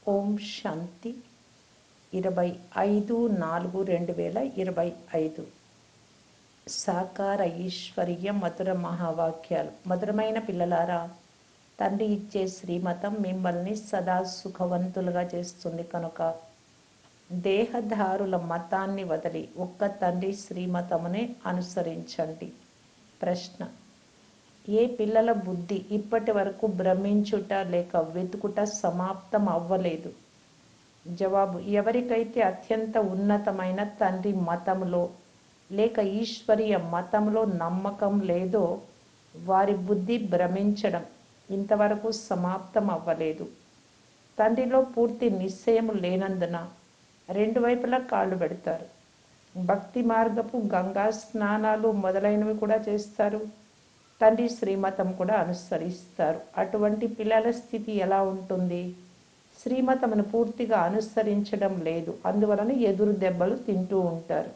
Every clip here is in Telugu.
ఓం శాంతి 25/4/2025 సాకార ఈశ్వరీయ మధుర మహావాక్యాలు. మధురమైన పిల్లలారా, తండ్రి ఇచ్చే శ్రీమతం మిమ్మల్ని సదా సుఖవంతులుగా చేస్తుంది కనుక దేహధారుల మతాన్ని వదిలి ఒక్క తండ్రి శ్రీమతమునే అనుసరించండి. ప్రశ్న: ఏ పిల్లల బుద్ధి ఇప్పటి వరకు భ్రమించుట లేక వెతుకుట సమాప్తం అవ్వలేదు? జవాబు: ఎవరికైతే అత్యంత ఉన్నతమైన తండ్రి మతంలో లేక ఈశ్వరీయ మతంలో నమ్మకం లేదో వారి బుద్ధి భ్రమించడం ఇంతవరకు సమాప్తం అవ్వలేదు. తండ్రిలో పూర్తి నిశ్చయం లేనందున రెండు వైపులా కాళ్ళు పెడతారు. భక్తి మార్గపు గంగా స్నానాలు మొదలైనవి కూడా చేస్తారు. తండ్రి శ్రీమతం కూడా అనుసరిస్తారు. అటువంటి పిల్లల స్థితి ఎలా ఉంటుంది? శ్రీమతమును పూర్తిగా అనుసరించడం లేదు. అందువలన ఎదురు దెబ్బలు తింటూ ఉంటారు.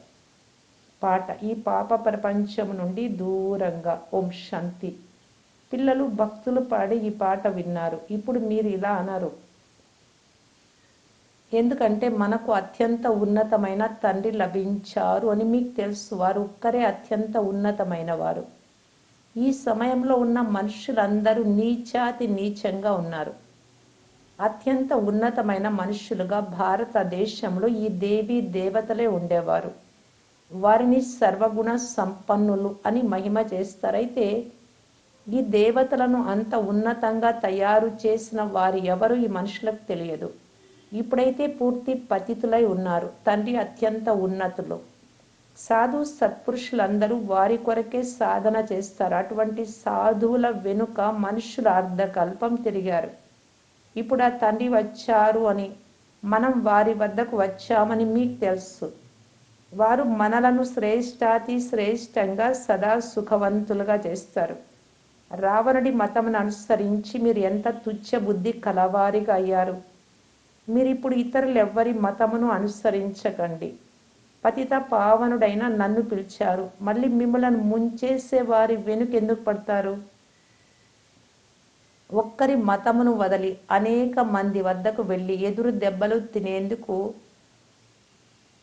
పాట: ఈ పాప ప్రపంచం నుండి దూరంగా. ఓం శాంతి. పిల్లలు భక్తులు పాడి ఈ పాట విన్నారు. ఇప్పుడు మీరు ఇలా అనరు, ఎందుకంటే మనకు అత్యంత ఉన్నతమైన తండ్రి లభించారు అని మీకు తెలుసు. వారు ఒక్కరే అత్యంత ఉన్నతమైన వారు. ఈ సమయంలో ఉన్న మనుషులందరూ నీచాతి నీచంగా ఉన్నారు. అత్యంత ఉన్నతమైన మనుషులుగా భారతదేశంలో ఈ దేవీ దేవతలే ఉండేవారు. వారిని సర్వగుణ సంపన్నులు అని మహిమ చేస్తారైతే ఈ దేవతలను అంత ఉన్నతంగా తయారు చేసిన వారు ఎవరు ఈ మనుషులకు తెలియదు. ఇప్పుడైతే పూర్తి పతితులై ఉన్నారు. తండ్రి అత్యంత ఉన్నతులు. సాధు సత్పురుషులందరూ వారి కొరకే సాధన చేస్తారు. అటువంటి సాధువుల వెనుక మనుషులు అర్ధకల్పం తిరిగారు. ఇప్పుడు ఆ తండ్రి వచ్చారు అని, మనం వారి వద్దకు వచ్చామని మీకు తెలుసు. వారు మనలను శ్రేష్టాతి శ్రేష్టంగా సదా సుఖవంతులుగా చేస్తారు. రావణుడి మతమును అనుసరించి మీరు ఎంత తుచ్చ బుద్ధి కలవారిగా అయ్యారు. మీరిప్పుడు ఇతరులెవ్వరి మతమును అనుసరించకండి. పతిత పావనుడైన నన్ను పిలిచారు. మళ్ళీ మిమ్మలను ముంచేసే వారి వెనుకెందుకు పడతారు? ఒక్కరి మతమును వదిలి అనేక మంది వద్దకు వెళ్ళి ఎదురు దెబ్బలు తినేందుకు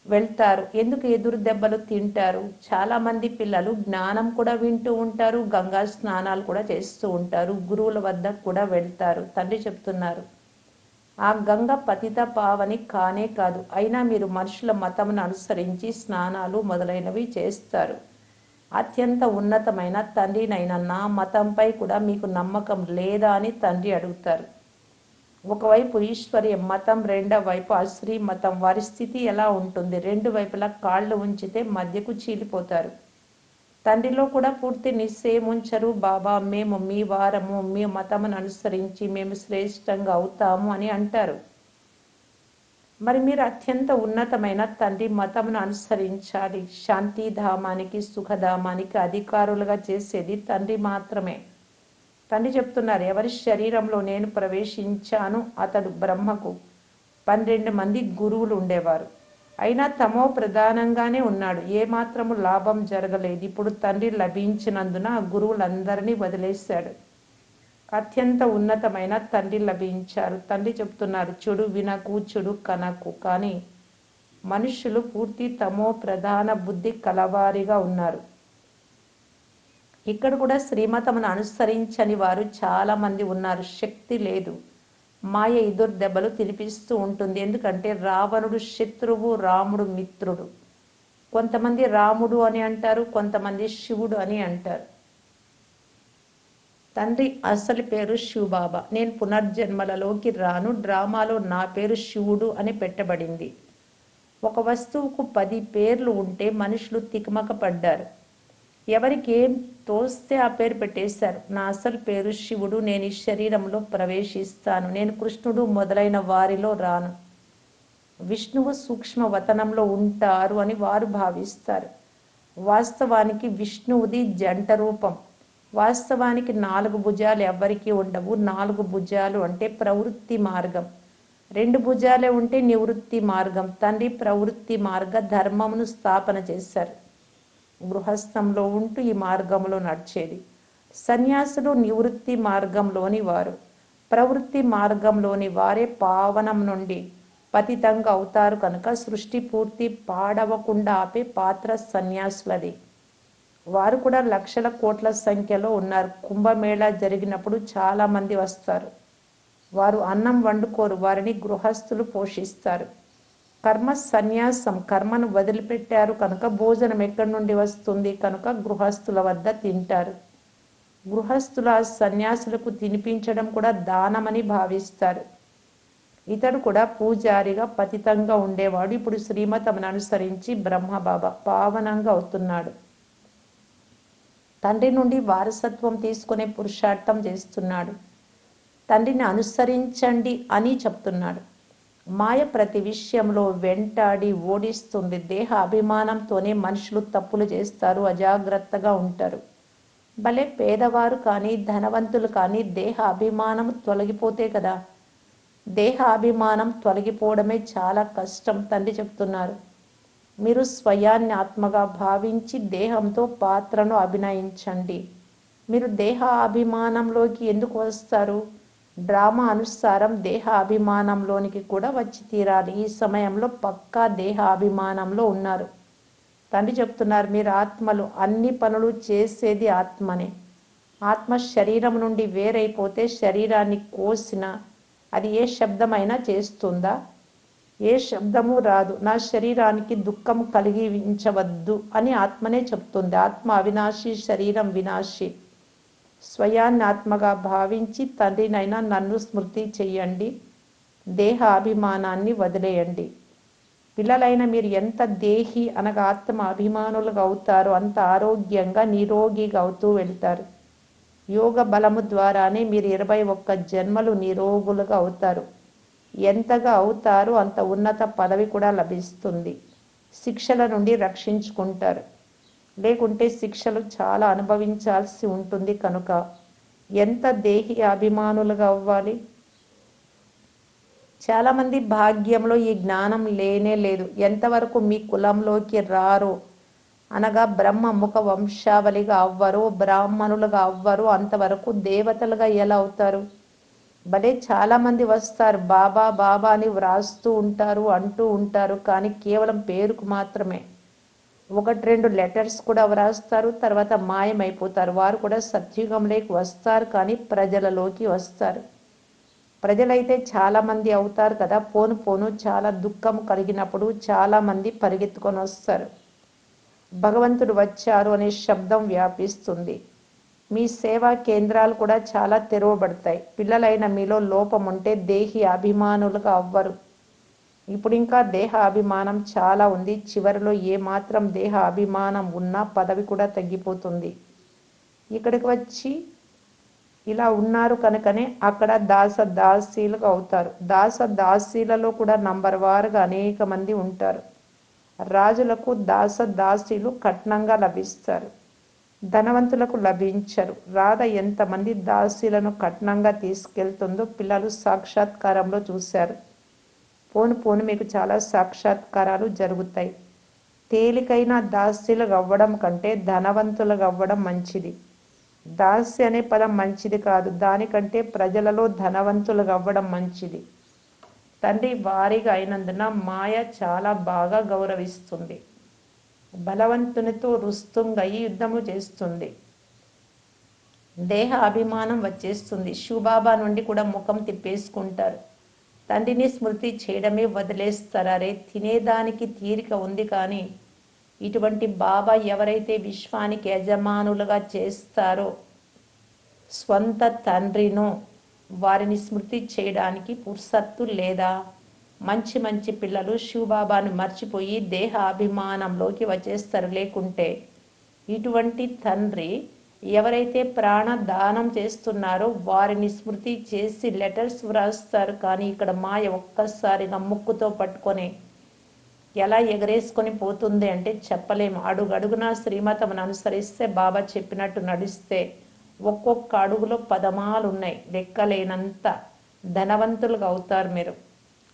వెళ్తారు. ఎందుకు ఎదురు దెబ్బలు తింటారు? చాలా మంది పిల్లలు జ్ఞానం కూడా వింటూ ఉంటారు, గంగా స్నానాలు కూడా చేస్తూ ఉంటారు, గురువుల వద్దకు కూడా వెళ్తారు. తండ్రి చెప్తున్నారు, ఆ గంగ పతిత పావని కానే కాదు. అయినా మీరు మనుషుల మతమును అనుసరించి స్నానాలు మొదలైనవి చేస్తారు. అత్యంత ఉన్నతమైన తండ్రినైన నా మతంపై కూడా మీకు నమ్మకం లేదా అని తండ్రి అడుగుతారు. ఒకవైపు ఈశ్వరీయ మతం, రెండో వైపు అశ్రీ మతం. వారి స్థితి ఎలా ఉంటుంది? రెండు వైపులా కాళ్ళు ఉంచితే మధ్యకు చీలిపోతారు. తండ్రిలో కూడా పూర్తి నిశ్చయం ఉంచరు. బాబా, మేము మీ వారము, మీ మతమును అనుసరించి మేము శ్రేష్టంగా అవుతాము అని అంటారు. మరి మీరు అత్యంత ఉన్నతమైన తండ్రి మతమును అనుసరించాలి. శాంతిధామానికి, సుఖధామానికి అధికారులుగా చేసేది తండ్రి మాత్రమే. తండ్రి చెప్తున్నారు, ఎవరి శరీరంలో నేను ప్రవేశించాను అతడు బ్రహ్మకు 12 మంది గురువులు ఉండేవారు. అయినా తమో ప్రధానంగానే ఉన్నాడు. ఏమాత్రము లాభం జరగలేదు. ఇప్పుడు తండ్రి లభించినందున ఆ గురువులందరినీ వదిలేశాడు. అత్యంత ఉన్నతమైన తండ్రి లభించారు. తండ్రి చెప్తున్నారు, చెడు వినకు, చెడు కనకు. కానీ మనుషులు పూర్తి తమో ప్రధాన బుద్ధి కలవారిగా ఉన్నారు. ఇక్కడ కూడా శ్రీమతమును అనుసరించని వారు చాలా మంది ఉన్నారు. శక్తి లేదు. మాయ ఎదురు దెబ్బలు తినిపిస్తూ ఉంటుంది. ఎందుకంటే రావణుడు శత్రువు, రాముడు మిత్రుడు. కొంతమంది రాముడు అని అంటారు, కొంతమంది శివుడు అని అంటారు. తండ్రి అసలు పేరు శివబాబా. నేను పునర్జన్మలలోకి రాను, డ్రామాలో నా పేరు శివుడు అని పెట్టబడింది. ఒక వస్తువుకు 10 పేర్లు ఉంటే మనుషులు తికమక పడ్డారు. ఎవరికి ఏం తోస్తే ఆ పేరు పెట్టేశారు. నా అసలు పేరు శివుడు. నేను ఈ శరీరంలో ప్రవేశిస్తాను. నేను కృష్ణుడు మొదలైన వారిలో రాను. విష్ణువు సూక్ష్మ వతనంలో ఉంటారు అని వారు భావిస్తారు. వాస్తవానికి విష్ణువుది జంట రూపం. వాస్తవానికి 4 భుజాలు ఎవ్వరికీ ఉండవు. 4 భుజాలు అంటే ప్రవృత్తి మార్గం. 2 భుజాలే ఉంటే నివృత్తి మార్గం. తండ్రి ప్రవృత్తి మార్గ ధర్మమును స్థాపన చేశారు. గృహస్థంలో ఉంటూ ఈ మార్గంలో నడిచేది. సన్యాసులు నివృత్తి మార్గంలోని వారు. ప్రవృత్తి మార్గంలోని వారే పావనం నుండి పతితంగా అవుతారు కనుక సృష్టి పూర్తి పాడవకుండా ఆపే పాత్ర సన్యాసులది. వారు కూడా లక్షల కోట్ల సంఖ్యలో ఉన్నారు. కుంభమేళా జరిగినప్పుడు చాలా మంది వస్తారు. వారు అన్నం వండుకోరు, వారిని గృహస్థులు పోషిస్తారు. కర్మ సన్యాసం, కర్మను వదిలిపెట్టారు కనుక భోజనం ఎక్కడి నుండి వస్తుంది కనుక గృహస్థుల వద్ద తింటారు. గృహస్థుల సన్యాసులకు తినిపించడం కూడా దానమని భావిస్తారు. ఇతడు కూడా పూజారిగా పతితంగా ఉండేవాడు. ఇప్పుడు శ్రీమతమును అనుసరించి బ్రహ్మబాబా పావనంగా అవుతున్నాడు. తండ్రి నుండి వారసత్వం తీసుకునే పురుషార్థం చేస్తున్నాడు. తండ్రిని అనుసరించండి అని చెప్తున్నాడు. మాయ ప్రతి విషయంలో వెంటాడి ఓడిస్తుంది. దేహ అభిమానంతోనే మనుషులు తప్పులు చేస్తారు, అజాగ్రత్తగా ఉంటారు. భలే పేదవారు కానీ ధనవంతులు కానీ దేహ అభిమానం తొలగిపోతే కదా. దేహ అభిమానం తొలగిపోవడమే చాలా కష్టం. తండ్రి చెప్తున్నారు, మీరు స్వయాన్ని ఆత్మగా భావించి దేహంతో పాత్రను అభినయించండి. మీరు దేహ అభిమానంలోకి ఎందుకు వస్తారు? డ్రామా అనుసారం దేహ అభిమానంలోనికి కూడా వచ్చి తీరాలి. ఈ సమయంలో పక్కా దేహ అభిమానంలో ఉన్నారు. తండ్రి చెప్తున్నారు, మీరు ఆత్మలు, అన్ని పనులు చేసేది ఆత్మనే. ఆత్మ శరీరం నుండి వేరైపోతే శరీరాన్ని కోసిన అది ఏ శబ్దమైనా చేస్తుందా? ఏ శబ్దము రాదు. నా శరీరానికి దుఃఖం కలిగించవద్దు అని ఆత్మనే చెప్తుంది. ఆత్మ అవినాశి, శరీరం వినాశి. స్వయాన్ని ఆత్మగా భావించి తండ్రినైనా నన్ను స్మృతి చెయ్యండి. దేహ అభిమానాన్ని వదిలేయండి. పిల్లలైన మీరు ఎంత దేహి అనగా ఆత్మ అభిమానులుగా అవుతారో అంత ఆరోగ్యంగా నిరోగిగా అవుతూ వెళ్తారు. యోగ బలము ద్వారానే మీరు 21 జన్మలు నిరోగులుగా అవుతారు. ఎంతగా అవుతారో అంత ఉన్నత పదవి కూడా లభిస్తుంది. శిక్షల నుండి రక్షించుకుంటారు. లేకుంటే శిక్షలు చాలా అనుభవించాల్సి ఉంటుంది. కనుక ఎంత దేహి అభిమానులుగా అవ్వాలి. చాలామంది భాగ్యంలో ఈ జ్ఞానం లేనే లేదు. ఎంతవరకు మీ కులంలోకి రారో అనగా బ్రహ్మ ముఖ వంశావళిగా అవ్వరో, బ్రాహ్మణులుగా అవ్వరో అంతవరకు దేవతలుగా ఎలా అవుతారు? భలే చాలామంది వస్తారు, బాబా బాబా అని వ్రాస్తూ ఉంటారు, అంటూ ఉంటారు. కానీ కేవలం పేరుకు మాత్రమే. 1-2 లెటర్స్ కూడా వ్రాస్తారు, తర్వాత మాయమైపోతారు. వారు కూడా సత్యుగంలోకి వస్తారు కానీ ప్రజలలోకి వస్తారు. ప్రజలైతే చాలామంది అవుతారు కదా. పోను పోను చాలా దుఃఖం కలిగినప్పుడు చాలామంది పరిగెత్తుకొని వస్తారు. భగవంతుడు వచ్చారు అనే శబ్దం వ్యాపిస్తుంది. మీ సేవా కేంద్రాలు కూడా చాలా తెరవబడతాయి. పిల్లలైన మీలో లోపం ఉంటే దేహి అభిమానులుగా అవ్వరు. ఇప్పుడు ఇంకా దేహ అభిమానం చాలా ఉంది. చివరిలో ఏమాత్రం దేహ అభిమానం ఉన్నా పదవి కూడా తగ్గిపోతుంది. ఇక్కడికి వచ్చి ఇలా ఉన్నారు కనుకనే అక్కడ దాస దాసీలుగా అవుతారు. దాస దాసీలలో కూడా నంబర్ వారుగా అనేక మంది ఉంటారు. రాజులకు దాస దాసీలు కట్నంగా లభిస్తారు, ధనవంతులకు లభించరు. రాధ ఎంతమంది దాసీలను కట్నంగా తీసుకెళ్తుందో పిల్లలు సాక్షాత్కారంలో చూశారు. పోను పోను మీకు చాలా సాక్షాత్కారాలు జరుగుతాయి. తేలికైన దాసీలుగా అవ్వడం కంటే ధనవంతులుగా అవ్వడం మంచిది. దాసి అనే పదం మంచిది కాదు, దానికంటే ప్రజలలో ధనవంతులుగా అవ్వడం మంచిది. తండ్రి వారిగా అయినందున మాయ చాలా బాగా గౌరవిస్తుంది. బలవంతునితో రుస్తుంగా ఈ యుద్ధము చేస్తుంది. దేహ అభిమానం వచ్చేస్తుంది. శివబాబా నుండి కూడా ముఖం తిప్పేసుకుంటారు. తండ్రిని స్మృతి చేయడమే వదిలేస్తారు. అరే తినేదానికి తీరిక ఉంది కానీ ఇటువంటి బాబా ఎవరైతే విశ్వానికి యజమానులుగా చేస్తారో స్వంత తండ్రినో వారిని స్మృతి చేయడానికి పుర్సత్తు లేదా? మంచి మంచి పిల్లలు శివబాబాను మర్చిపోయి దేహ అభిమానంలోకి వచ్చేస్తారు. లేకుంటే ఇటువంటి తండ్రి ఎవరైతే ప్రాణ దానం చేస్తున్నారో వారిని స్మృతి చేసి లెటర్స్ వ్రాస్తారు. కానీ ఇక్కడ మాయ ఒక్కసారిగా ముక్కుతో పట్టుకొని ఎలా ఎగరేసుకొని పోతుంది అంటే చెప్పలేము. అడుగడుగునా శ్రీమతమును అనుసరిస్తే బాబా చెప్పినట్టు నడిస్తే ఒక్కొక్క అడుగులో పదమాలు ఉన్నాయి. లెక్కలేనంత ధనవంతులుగా అవుతారు మీరు.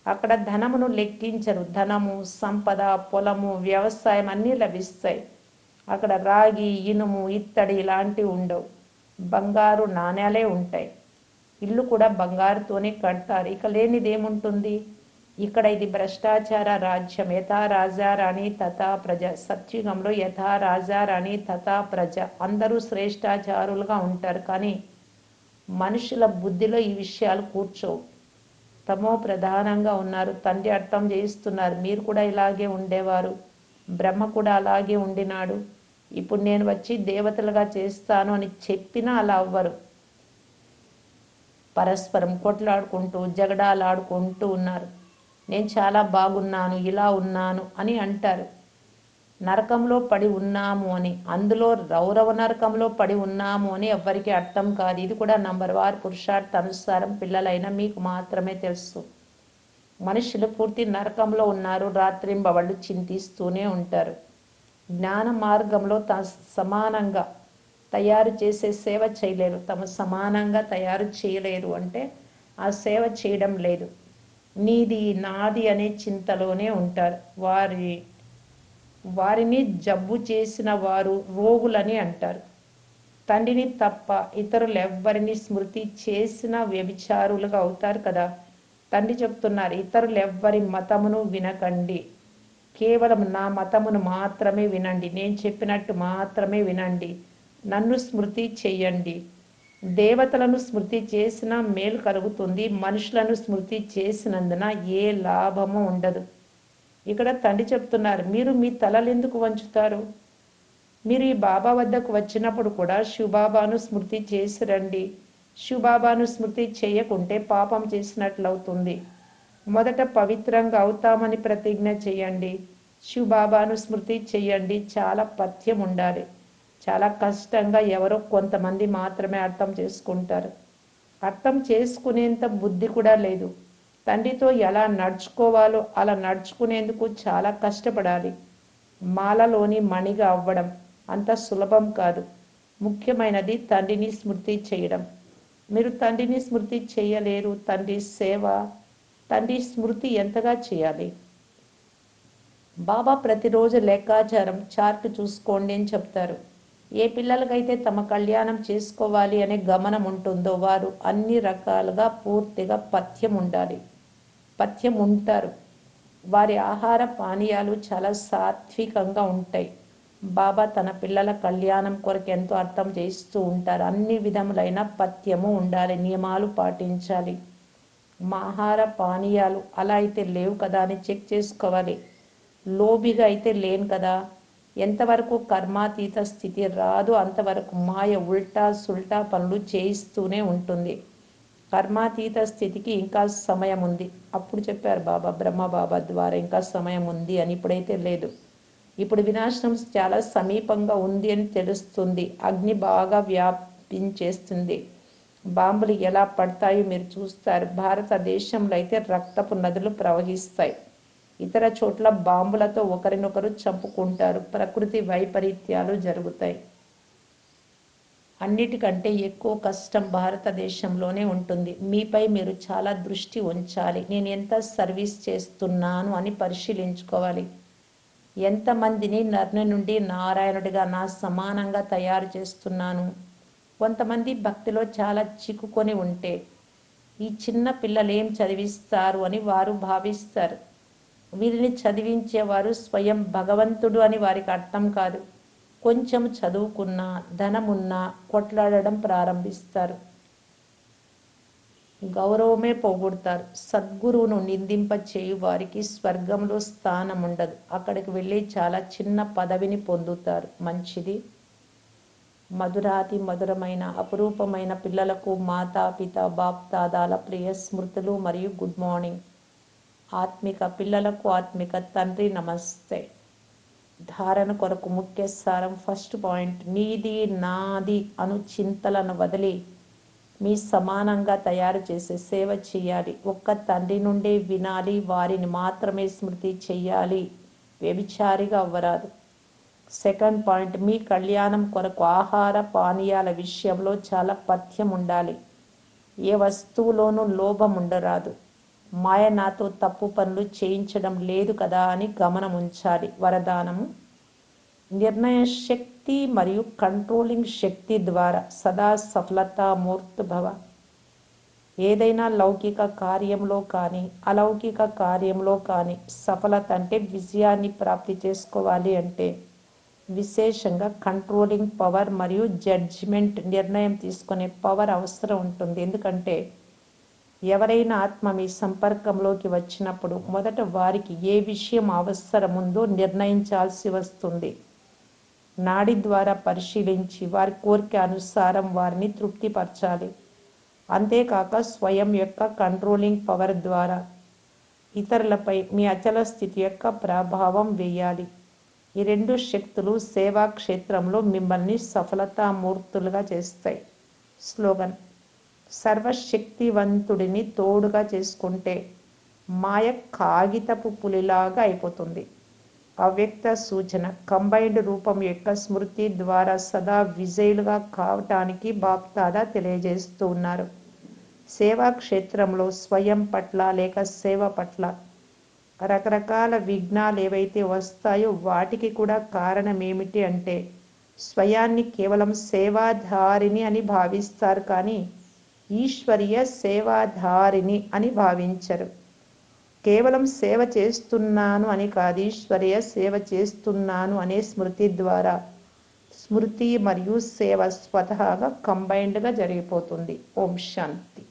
అక్కడ ధనమును లెక్కించరు. ధనము, సంపద, పొలము, వ్యవసాయం అన్నీ లభిస్తాయి. అక్కడ రాగి, ఇనుము, ఇత్తడి ఇలాంటివి ఉండవు. బంగారు నాణ్యాలే ఉంటాయి. ఇల్లు కూడా బంగారుతోనే కడతారు. ఇక లేనిదేముంటుంది? ఇక్కడ ఇది భ్రష్టాచార రాజ్యం. యథా రాజా రాణి తథా ప్రజ. సత్యుగంలో యథా రాజా రాణి తథా ప్రజ, అందరూ శ్రేష్టాచారులుగా ఉంటారు. కానీ మనుషుల బుద్ధిలో ఈ విషయాలు కూర్చోవు. తమో ప్రధానంగా ఉన్నారు. తండ్రి అర్థం చేయిస్తున్నారు, మీరు కూడా ఇలాగే ఉండేవారు, బ్రహ్మ కూడా అలాగే ఉండినాడు, ఇప్పుడు నేను వచ్చి దేవతలుగా చేస్తాను అని చెప్పినా అలా అవ్వరు. పరస్పరం కొట్లాడుకుంటూ జగడాలాడుకుంటూ ఉన్నారు. నేను చాలా బాగున్నాను, ఇలా ఉన్నాను అని అంటారు. నరకంలో పడి ఉన్నాము అని, అందులో రౌరవ నరకంలో పడి ఉన్నాము అని ఎవ్వరికి అర్థం కాదు. ఇది కూడా నంబర్ వార్ పురుషార్థ అనుసారం పిల్లలైన మీకు మాత్రమే తెలుసు. మనుషులు పూర్తి నరకంలో ఉన్నారు, రాత్రింబవళ్ళు చింతిస్తూనే ఉంటారు. జ్ఞాన మార్గంలో సమానంగా తయారు చేసే సేవ చేయలేరు. తమ సమానంగా తయారు చేయలేరు అంటే ఆ సేవ చేయడం లేదు. నీది నాది అనే చింతలోనే ఉంటారు. వారిని జబ్బు చేసిన వారు రోగులని అంటారు. తండ్రిని తప్ప ఇతరులు ఎవ్వరిని స్మృతి చేసిన వ్యభిచారులుగా అవుతారు కదా. తండ్రి చెప్తున్నారు, ఇతరులు ఎవ్వరి మతమును వినకండి, కేవలం నా మతమును మాత్రమే వినండి, నేను చెప్పినట్టు మాత్రమే వినండి, నన్ను స్మృతి చెయ్యండి. దేవతలను స్మృతి చేసినా మేలు కలుగుతుంది, మనుషులను స్మృతి చేసినందున ఏ లాభము ఉండదు. ఇక్కడ తండ్రి చెప్తున్నారు, మీరు మీ తలలు ఎందుకు వంచుతారు? మీరు ఈ బాబా వద్దకు వచ్చినప్పుడు కూడా శివబాబాను స్మృతి చేసి రండి. శివబాబాను స్మృతి చేయకుంటే పాపం చేసినట్లవుతుంది. మొదట పవిత్రంగా అవుతామని ప్రతిజ్ఞ చేయండి. శివబాబాను స్మృతి చేయండి. చాలా పథ్యం ఉండాలి. చాలా కష్టంగా ఎవరో కొంతమంది మాత్రమే అర్థం చేసుకుంటారు. అర్థం చేసుకునేంత బుద్ధి కూడా లేదు. తండ్రితో ఎలా నడుచుకోవాలో అలా నడుచుకునేందుకు చాలా కష్టపడాలి. మాలలోని మణిగా అవ్వడం అంత సులభం కాదు. ముఖ్యమైనది తండ్రిని స్మృతి చేయడం. మీరు తండ్రిని స్మృతి చేయలేరు. తండ్రి సేవ, తండ్రి స్మృతి ఎంతగా చేయాలి? బాబా ప్రతిరోజు లెక్కాచారం చార్ట్ చూసుకోండి అని చెప్తారు. ఏ పిల్లలకైతే తమ కళ్యాణం చేసుకోవాలి అనే గమనం ఉంటుందో వారు అన్ని రకాలుగా పూర్తిగా పథ్యం ఉండాలి, పథ్యం ఉంటారు. వారి ఆహార పానీయాలు చాలా సాత్వికంగా ఉంటాయి. బాబా తన పిల్లల కళ్యాణం కొరకు ఎంతో అర్థం చేస్తూ ఉంటారు. అన్ని విధములైన పథ్యము ఉండాలి, నియమాలు పాటించాలి. మా ఆహార పానీయాలు అలా అయితే లేవు కదా అని చెక్ చేసుకోవాలి. లోబిగా అయితే లేను కదా. ఎంతవరకు కర్మాతీత స్థితి రాదు అంతవరకు మాయ ఉల్టా సుల్టా పనులు చేయిస్తూనే ఉంటుంది. కర్మాతీత స్థితికి ఇంకా సమయం ఉంది. అప్పుడు చెప్పారు బాబా, బ్రహ్మబాబా ద్వారా ఇంకా సమయం ఉంది అని. ఇప్పుడైతే లేదు. ఇప్పుడు వినాశనం చాలా సమీపంగా ఉంది అని తెలుస్తుంది. అగ్ని బాగా వ్యాపించేస్తుంది. బాంబులు ఎలా పడతాయో మీరు చూస్తారు. భారతదేశంలో అయితే రక్తపు నదులు ప్రవహిస్తాయి. ఇతర చోట్ల బాంబులతో ఒకరినొకరు చంపుకుంటారు. ప్రకృతి వైపరీత్యాలు జరుగుతాయి. అన్నిటికంటే ఎక్కువ కష్టం భారతదేశంలోనే ఉంటుంది. మీపై మీరు చాలా దృష్టి ఉంచాలి. నేను ఎంత సర్వీస్ చేస్తున్నాను అని పరిశీలించుకోవాలి. ఎంతమందిని నరుని నుండి నారాయణుడిగా నా సమానంగా తయారు చేస్తున్నాను. కొంతమంది భక్తిలో చాలా చిక్కుకొని ఉంటే ఈ చిన్న పిల్లలు ఏం చదివిస్తారు అని వారు భావిస్తారు. వీరిని చదివించేవారు స్వయం భగవంతుడు అని వారికి అర్థం కాదు. కొంచెం చదువుకున్నా ధనమున్నా కొట్లాడడం ప్రారంభిస్తారు. గౌరవమే పోగొడతారు. సద్గురువును నిందింప చేయు వారికి స్వర్గంలో స్థానం ఉండదు. అక్కడికి వెళ్ళి చాలా చిన్న పదవిని పొందుతారు. మంచిది. మధురాతి మధురమైన అపురూపమైన పిల్లలకు మాతాపిత బాప్దాదాల ప్రియ స్మృతులు మరియు గుడ్ మార్నింగ్. ఆత్మిక పిల్లలకు ఆత్మిక తండ్రి నమస్తే. ధారణ కొరకు ముఖ్య సారం. ఫస్ట్ పాయింట్, నీది నాది అను చింతలను వదిలి మీ సమానంగా తయారు చేసే సేవ చేయాలి. ఒక్క తండ్రి నుండే వినాలి, వారిని మాత్రమే స్మృతి చెయ్యాలి. వ్యభిచారిగా అవ్వరాదు. సెకండ్ పాయింట్, మీ కళ్యాణం కొరకు ఆహార పానీయాల విషయంలో చాలా పథ్యం ఉండాలి. ఏ వస్తువులోనూ లోభం ఉండరాదు. మాయ నాతో తప్పు పనులు చేయించడం లేదు కదా అని గమనం ఉంచాలి. వరదానము, నిర్ణయ శక్తి మరియు కంట్రోలింగ్ శక్తి ద్వారా సదా సఫలతా మూర్తి భవ. ఏదైనా లౌకిక కార్యంలో కానీ అలౌకిక కార్యంలో కానీ సఫలత అంటే విజయాన్ని ప్రాప్తి చేసుకోవాలి అంటే విశేషంగా కంట్రోలింగ్ పవర్ మరియు జడ్జిమెంట్ నిర్ణయం తీసుకునే పవర్ అవసరం ఉంటుంది. ఎందుకంటే ఎవరైనా ఆత్మ మీ సంపర్కంలోకి వచ్చినప్పుడు మొదట వారికి ఏ విషయం అవసరముందో నిర్ణయించాల్సి వస్తుంది. నాడి ద్వారా పరిశీలించి వారి కోరిక అనుసారం వారిని తృప్తిపరచాలి. అంతేకాక స్వయం యొక్క కంట్రోలింగ్ పవర్ ద్వారా ఇతరులపై మీ అచల స్థితి యొక్క ప్రభావం వేయాలి. ఈ రెండు శక్తులు సేవా క్షేత్రంలో మిమ్మల్ని సఫలతామూర్తులుగా చేస్తాయి. స్లోగన్: సర్వశక్తివంతుడిని తోడుగా చేసుకుంటే మాయ కాగితపు పులిలాగా అయిపోతుంది. అవ్యక్త సూచన: కంబైన్డ్ రూపం యొక్క స్మృతి ద్వారా సదా విజయులుగా కావటానికి బాప్దాదా తెలియజేస్తూ ఉన్నారు. సేవా క్షేత్రంలో స్వయం పట్ల లేక సేవ పట్ల రకరకాల విఘ్నాలు ఏవైతే వస్తాయో వాటికి కూడా కారణం ఏమిటి అంటే స్వయాన్ని కేవలం సేవాధారిని అని భావిస్తారు, కానీ ఈశ్వరీయ సేవాధారిని అని భావించరు. కేవలం సేవ చేస్తున్నాను అని కాదు, ఈశ్వరీయ సేవ చేస్తున్నాను అనే స్మృతి ద్వారా స్మృతి మరియు సేవ స్వతహాగా కంబైన్డ్గా జరిగిపోతుంది. ఓం శాంతి.